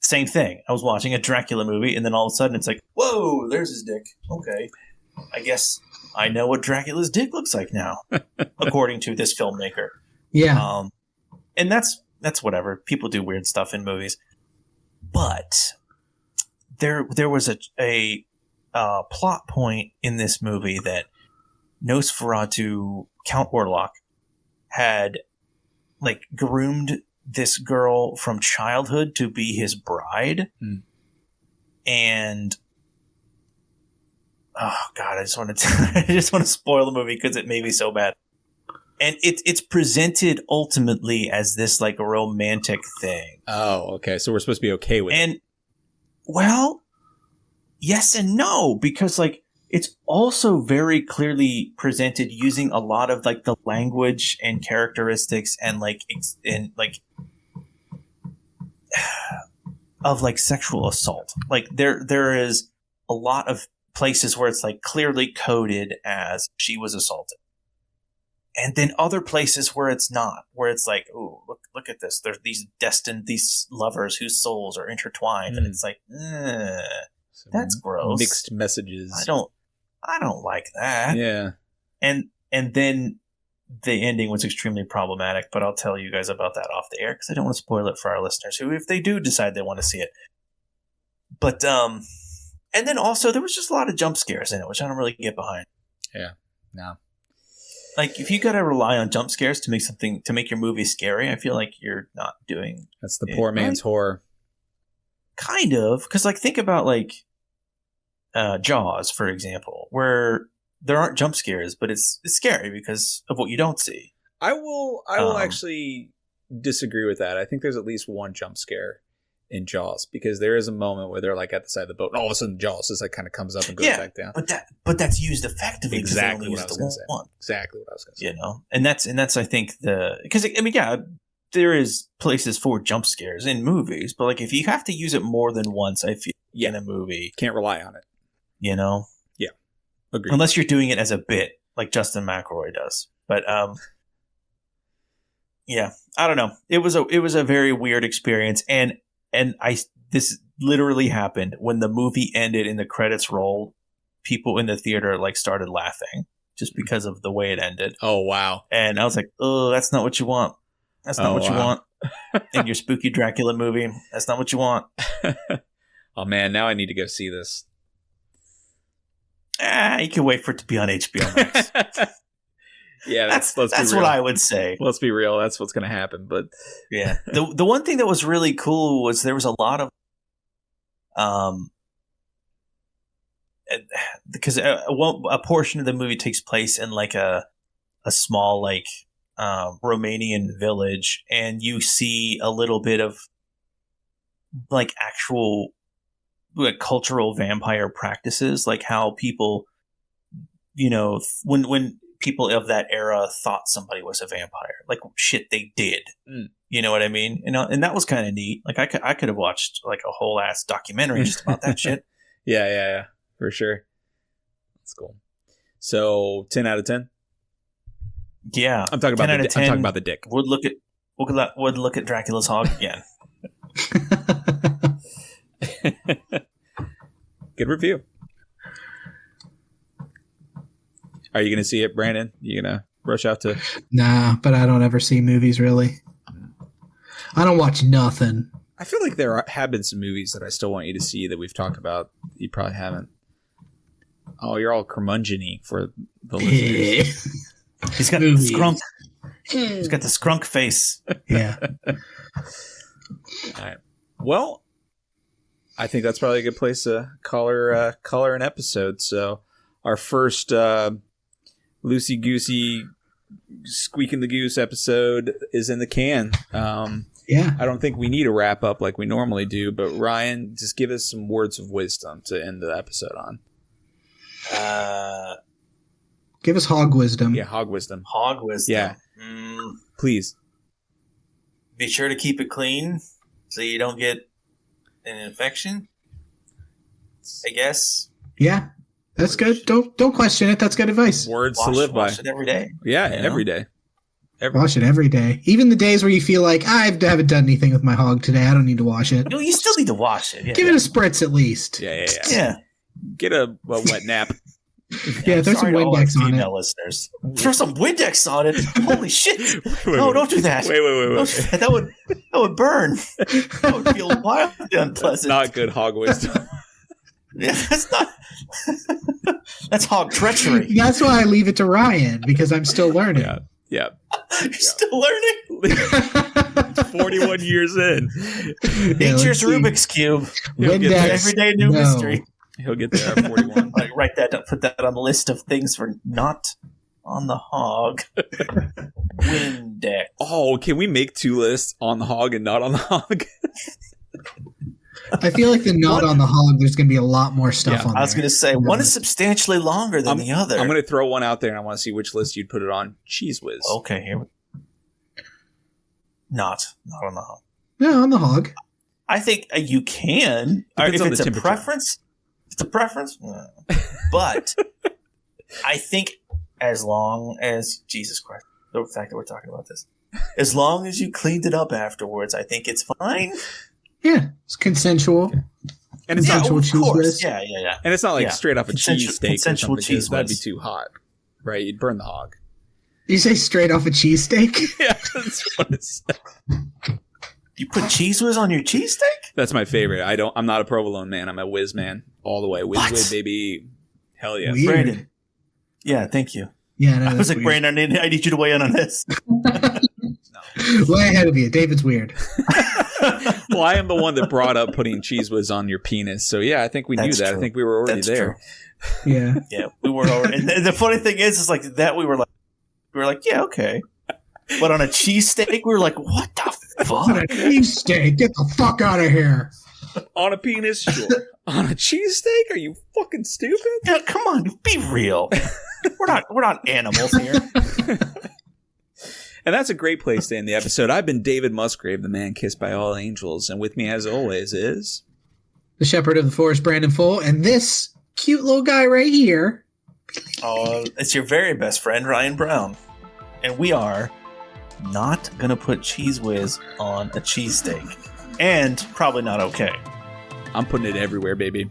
Same thing. I was watching a Dracula movie, and then all of a sudden it's like, whoa, there's his dick. Okay. I guess I know what Dracula's dick looks like now, according to this filmmaker. Yeah. And that's whatever. People do weird stuff in movies. But there was a plot point in this movie that Nosferatu, Count Orlok, had like groomed this girl from childhood to be his bride. And oh god, I just want to spoil the movie because it made me so bad. And it's presented ultimately as this like a romantic thing. Oh, okay. So we're supposed to be okay with it. And well, yes and no, because like it's also very clearly presented using a lot of like the language and characteristics and like of like sexual assault. Like there is a lot of places where it's like clearly coded as she was assaulted. And then other places where it's not, where it's like, oh, look at this. There's these lovers whose souls are intertwined. And it's like, that's gross. Mixed messages. I don't like that. Yeah. And then the ending was extremely problematic, but I'll tell you guys about that off the air because I don't want to spoil it for our listeners who, if they do decide they want to see it. But, and then also there was just a lot of jump scares in it, which I don't really get behind. Yeah. No. Like, if you got to rely on jump scares to make your movie scary, I feel like you're not doing. That's the poor man's horror. Kind of. Because, like, think about, like, Jaws, for example, where there aren't jump scares, but it's scary because of what you don't see. I will actually disagree with that. I think there's at least one jump scare in Jaws because there is a moment where they're like at the side of the boat and all of a sudden Jaws just like kind of comes up and goes back down. But that's used effectively. Exactly what I was going to say. Exactly what I was going to say. You know, and that's I think because I mean, yeah, there is places for jump scares in movies, but like if you have to use it more than once, I feel in a movie can't rely on it. You know, yeah, agreed. Unless you're doing it as a bit, like Justin McElroy does. But yeah, I don't know. It was a very weird experience, and this literally happened when the movie ended and the credits rolled. People in the theater like started laughing just because of the way it ended. Oh wow! And I was like, oh, that's not what you want. That's not what you want in your spooky Dracula movie. That's not what you want. Oh man, now I need to go see this. You can wait for it to be on HBO Max. Yeah, that's what I would say. Let's be real. That's what's going to happen. But yeah, the one thing that was really cool was there was a lot of because a portion of the movie takes place in like a small like Romanian village, and you see a little bit of like actual like cultural vampire practices, like how people, you know, when people of that era thought somebody was a vampire, like shit they did. You know what I mean? And that was kind of neat. Like I could have watched like a whole ass documentary just about that shit. Yeah, for sure. That's cool. So 10 out of 10. Yeah, I'm talking about I'm talking about the dick. Would look at Dracula's hog again. Good review. Are you going to see it, Brandon? You going to rush out to? Nah, but I don't ever see movies really. I don't watch nothing. I feel like there have been some movies that I still want you to see that we've talked about. You probably haven't. Oh, you're all curmudgeon-y for the listeners. He's got the scrunk. He's got the scrunk face. Yeah. All right. Well, I think that's probably a good place to call her an episode. So our first loosey goosey squeaking the goose episode is in the can. Yeah. I don't think we need a wrap up like we normally do, but Ryan, just give us some words of wisdom to end the episode on. Give us Hog Wisdom. Yeah, Hog Wisdom. Hog Wisdom. Yeah. Please. Be sure to keep it clean so you don't get an infection, I guess. Yeah. That's good. Don't question it. That's good advice. Words to live by. Wash it every day. Yeah, every day. Wash it every day. Even the days where you feel like, I haven't done anything with my hog today. I don't need to wash it. No, you still need to wash it. Yeah, Give it a spritz at least. Yeah. Get a wet nap. Yeah, throw some Windex on it. Listeners. Throw some Windex on it. Holy shit. No, don't do that. Wait. That would burn. That would feel wildly unpleasant. That's not good hog wisdom. Yeah, that's not. That's hog treachery. That's why I leave it to Ryan, because I'm still learning. Yeah. You're still learning? 41 years in. Nature's Rubik's Cube. Windex. Everyday new mystery. He'll get there at 41. Like, write that down, put that on the list of things for not on the hog. Windex. Oh, can we make two lists, on the hog and not on the hog? I feel like the not on the hog, there's going to be a lot more stuff on there. I was going to say, one is substantially longer than the other. I'm going to throw one out there, and I want to see which list you'd put it on. Cheese Whiz. Okay, here. Not on the hog. No, on the hog. I think you can. Depends if on it's the a preference. It's a preference. But I think as long as, Jesus Christ, the fact that we're talking about this, as long as you cleaned it up afterwards, I think it's fine. Yeah, it's consensual. And it's consensual of course. Whiz. Yeah. And it's not like straight off a cheesesteak or something, cheese that'd be whiz. too hot, right? You'd burn the hog. You say straight off a cheesesteak? Yeah, that's what it said. You put cheese whiz on your cheesesteak? That's my favorite. I'm not a provolone man. I'm a whiz man all the way. Whiz, baby. Hell yeah. Weird. Brandon. Yeah, thank you. Yeah, no, I was like, weird. Brandon, I need you to weigh in on this. Way ahead of you. David's weird. Well, I am the one that brought up putting cheese whiz on your penis. So yeah, I think we knew that. True. I think we were already there. True. Yeah. Yeah, we were already. And the funny thing is like that we were like, yeah, okay. But on a cheesesteak, we were like, what the fuck? On a cheesesteak? Get the fuck out of here. On a penis, sure. On a cheesesteak? Are you fucking stupid? Yeah, come on, be real. We're not animals here. And that's a great place to end the episode. I've been David Musgrave, the man kissed by all angels, and with me, as always, is the shepherd of the forest, Brandon Full, and this cute little guy right here. Oh, it's your very best friend, Ryan Brown, and we are not gonna put cheese whiz on a cheesesteak, and probably not okay. I'm putting it everywhere, baby.